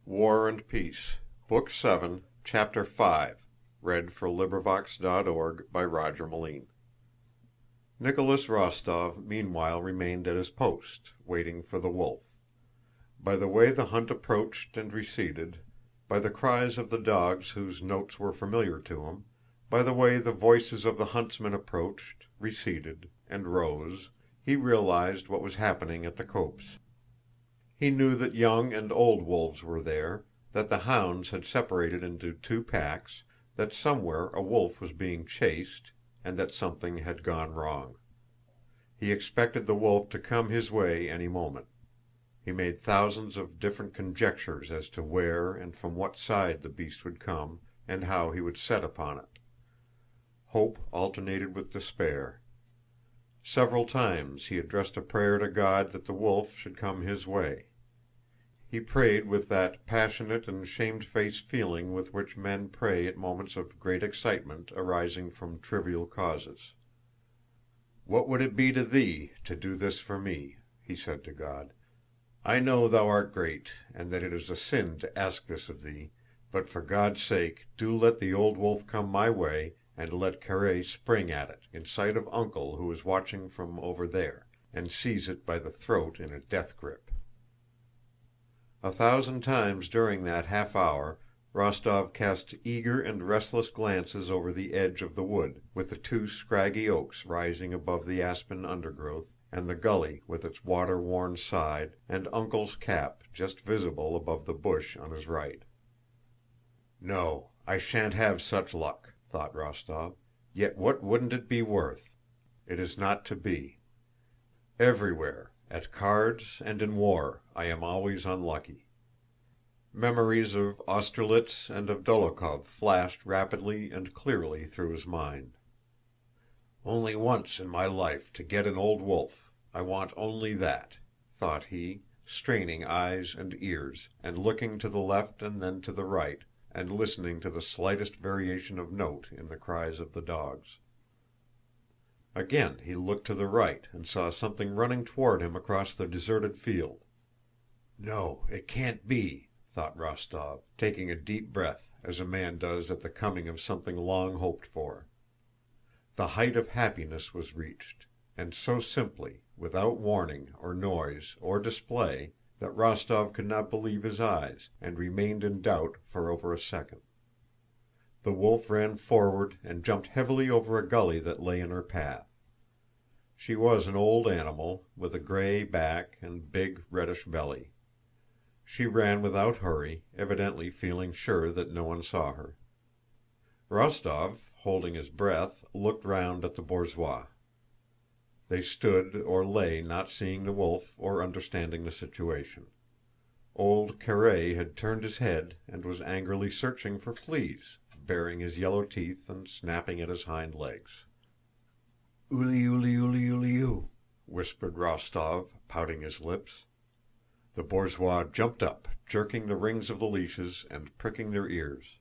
War and Peace, Book 7, Chapter 5, by Nicholas Rostóv meanwhile remained at his post, waiting for the wolf. By the way the hunt approached and receded, by the cries of the dogs whose notes were familiar to him, by the way the voices of the huntsmen approached, receded, and rose, he realized what was happening at the copse. He knew that young and old wolves were there, that the hounds had separated into two packs, that somewhere a wolf was being chased, and that something had gone wrong. He expected the wolf to come his way any moment. He made thousands of different conjectures as to where and from what side the beast would come and how he would set upon it. Hope alternated with despair. Several times he addressed a prayer to God that the wolf should come his way. He prayed with that passionate and shamefaced feeling with which men pray at moments of great excitement arising from trivial causes. "What would it be to thee to do this for me?" he said to God. "I know thou art great, and that it is a sin to ask this of thee, but for God's sake do let the old wolf come my way, and let Karáy spring at it in sight of Uncle who is watching from over there, and seize it by the throat in a death grip." 1,000 times during that half hour Rostóv cast eager and restless glances over the edge of the wood, with the two scraggy oaks rising above the aspen undergrowth, and the gully with its water-worn side, and Uncle's cap just visible above the bush on his right. "No, I shan't have such luck," thought Rostóv, "yet what wouldn't it be worth? It is not to be. Everywhere, at cards and in war, I am always unlucky." Memories of Austerlitz and of Dólokhov flashed rapidly and clearly through his mind. "Only once in my life to get an old wolf, I want only that," thought he, straining eyes and ears, and looking to the left and then to the right, and listening to the slightest variation of note in the cries of the dogs. Again he looked to the right and saw something running toward him across the deserted field. "No, it can't be," thought Rostóv, taking a deep breath as a man does at the coming of something long hoped for. The height of happiness was reached, and so simply, without warning or noise or display, that Rostóv could not believe his eyes, and remained in doubt for over a second. The wolf ran forward and jumped heavily over a gully that lay in her path. She was an old animal, with a gray back and big reddish belly. She ran without hurry, evidently feeling sure that no one saw her. Rostóv, holding his breath, looked round at the borzois. They stood or lay not seeing the wolf or understanding the situation. Old Karáy had turned his head and was angrily searching for fleas, baring his yellow teeth and snapping at his hind legs. "Uli, uli, uli, uli, u," whispered Rostóv, pouting his lips. The borzois jumped up, jerking the rings of the leashes and pricking their ears.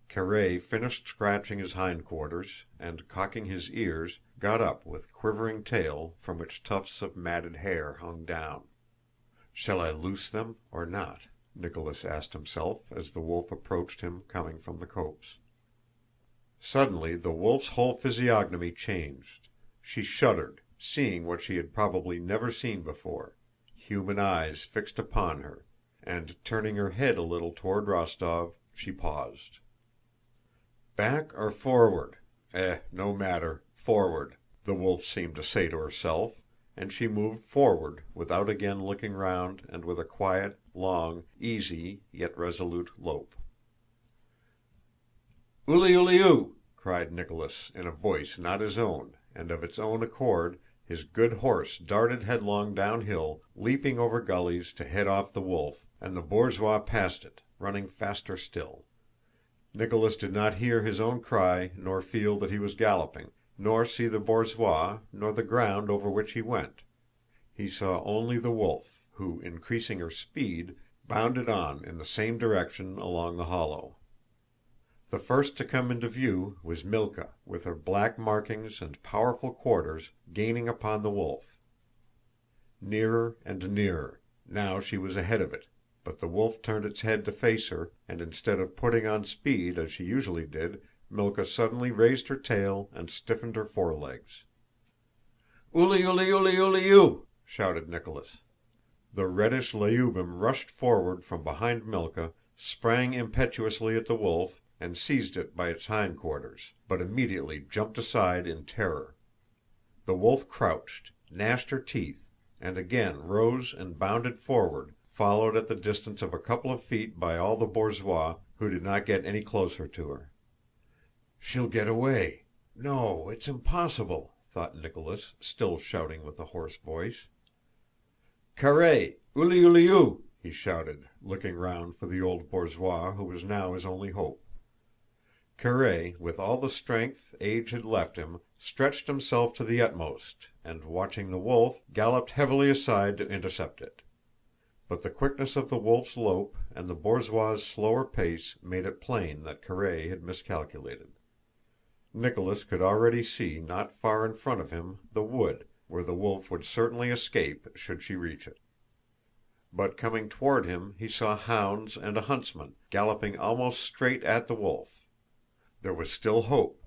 Karáy finished scratching his hindquarters and, cocking his ears, got up with quivering tail from which tufts of matted hair hung down. "Shall I loose them or not?" Nicholas asked himself as the wolf approached him coming from the copse. Suddenly the wolf's whole physiognomy changed. She shuddered, seeing what she had probably never seen before, human eyes fixed upon her, and turning her head a little toward Rostóv, she paused. "Back or forward? No matter, forward," the wolf seemed to say to herself, and she moved forward without again looking round and with a quiet, long, easy, yet resolute lope. "Uli, uli, u!" cried Nicholas in a voice not his own, and of its own accord his good horse darted headlong downhill, leaping over gullies to head off the wolf, and the borzois passed it, running faster still. Nicholas did not hear his own cry nor feel that he was galloping, nor see the borzois nor the ground over which he went. He saw only the wolf, who, increasing her speed, bounded on in the same direction along the hollow. The first to come into view was Mílka, with her black markings and powerful quarters, gaining upon the wolf. Nearer and nearer, now she was ahead of it, but the wolf turned its head to face her, and instead of putting on speed as she usually did, Milka suddenly raised her tail and stiffened her forelegs. "Uli, uli, uli, uli, u!" shouted Nicholas. The reddish Lyubim rushed forward from behind Milka, sprang impetuously at the wolf, and seized it by its hindquarters, but immediately jumped aside in terror. The wolf crouched, gnashed her teeth, and again rose and bounded forward, followed at the distance of a couple of feet by all the borzois, who did not get any closer to her. "She'll get away! No, it's impossible!" thought Nicholas, still shouting with a hoarse voice. "Karáy! Uli, uli, u!" he shouted, looking round for the old borzois who was now his only hope. Karáy, with all the strength age had left him, stretched himself to the utmost and, watching the wolf, galloped heavily aside to intercept it. But the quickness of the wolf's lope and the borzois' slower pace made it plain that Karáy had miscalculated. Nicholas could already see not far in front of him the wood, where the wolf would certainly escape should she reach it. But coming toward him he saw hounds and a huntsman, galloping almost straight at the wolf. There was still hope.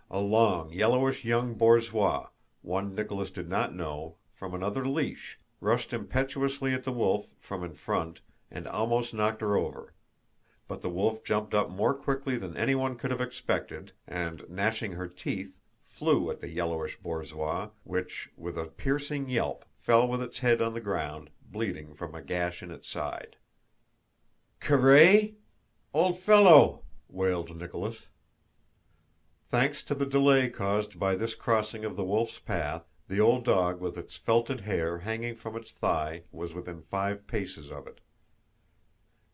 A long yellowish young borzois, one Nicholas did not know, from another leash, rushed impetuously at the wolf from in front and almost knocked her over. But the wolf jumped up more quickly than anyone could have expected and, gnashing her teeth, flew at the yellowish borzois, which, with a piercing yelp, fell with its head on the ground, bleeding from a gash in its side. "Karáy? Old fellow!" wailed Nicholas. Thanks to the delay caused by this crossing of the wolf's path, the old dog with its felted hair hanging from its thigh was within 5 paces of it.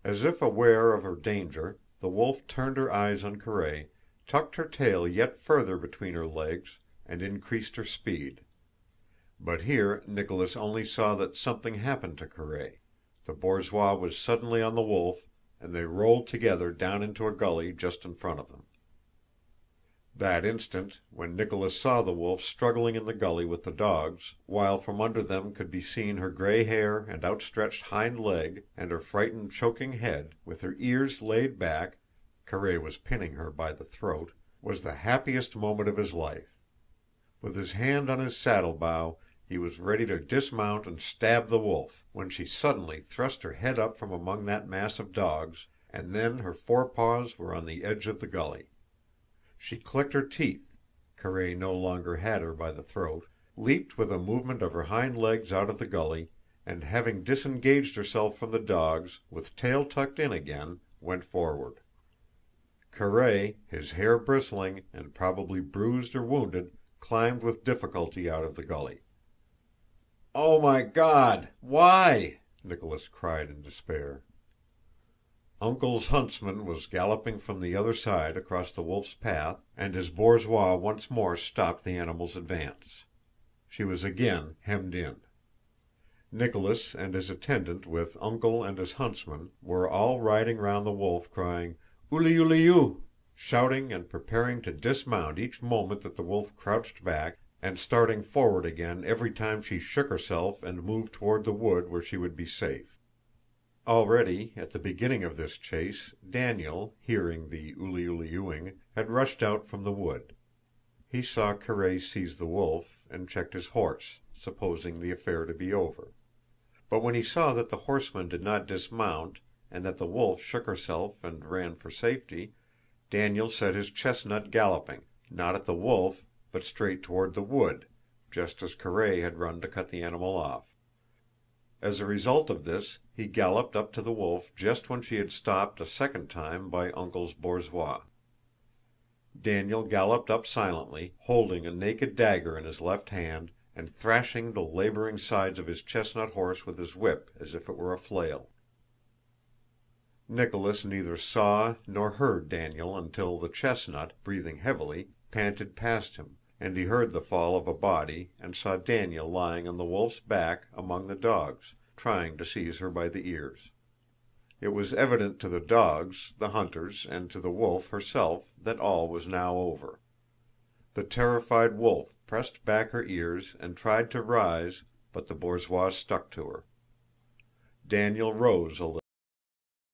As if aware of her danger, the wolf turned her eyes on Karáy, tucked her tail yet further between her legs, and increased her speed. But here Nicholas only saw that something happened to Karáy. The borzois was suddenly on the wolf, and they rolled together down into a gully just in front of them. That instant, when Nicholas saw the wolf struggling in the gully with the dogs, while from under them could be seen her gray hair and outstretched hind leg and her frightened choking head, with her ears laid back (Karáy was pinning her by the throat), was the happiest moment of his life. With his hand on his saddle bow he was ready to dismount and stab the wolf, when she suddenly thrust her head up from among that mass of dogs, and then her forepaws were on the edge of the gully. She clicked her teeth (Karáy no longer had her by the throat), leaped with a movement of her hind legs out of the gully, and having disengaged herself from the dogs, with tail tucked in again, went forward. Karáy, his hair bristling and probably bruised or wounded, climbed with difficulty out of the gully. "Oh my God! Why?" Nicholas cried in despair. "Uncle's huntsman was galloping from the other side across the wolf's path, and his borzois once more stopped the animal's advance. She was again hemmed in. Nicholas and his attendant with Uncle and his huntsman were all riding round the wolf crying 'Uli, uli, u!' shouting and preparing to dismount each moment that the wolf crouched back, and starting forward again every time she shook herself and moved toward the wood where she would be safe. Already, at the beginning of this chase, Daniel, hearing the uli uli uing, had rushed out from the wood. He saw Karáy seize the wolf and checked his horse, supposing the affair to be over. But when he saw that the horseman did not dismount and that the wolf shook herself and ran for safety, Daniel set his chestnut galloping, not at the wolf, but straight toward the wood, just as Karáy had run to cut the animal off. As a result of this, he galloped up to the wolf just when she had stopped a second time by Uncle's borzois. Daniel galloped up silently, holding a naked dagger in his left hand and thrashing the laboring sides of his chestnut horse with his whip as if it were a flail. Nicholas neither saw nor heard Daniel until the chestnut, breathing heavily, panted past him, and he heard the fall of a body and saw Daniel lying on the wolf's back among the dogs, trying to seize her by the ears. It was evident to the dogs, the hunters, and to the wolf herself that all was now over. The terrified wolf pressed back her ears and tried to rise, but the borzois stuck to her. Daniel rose a little.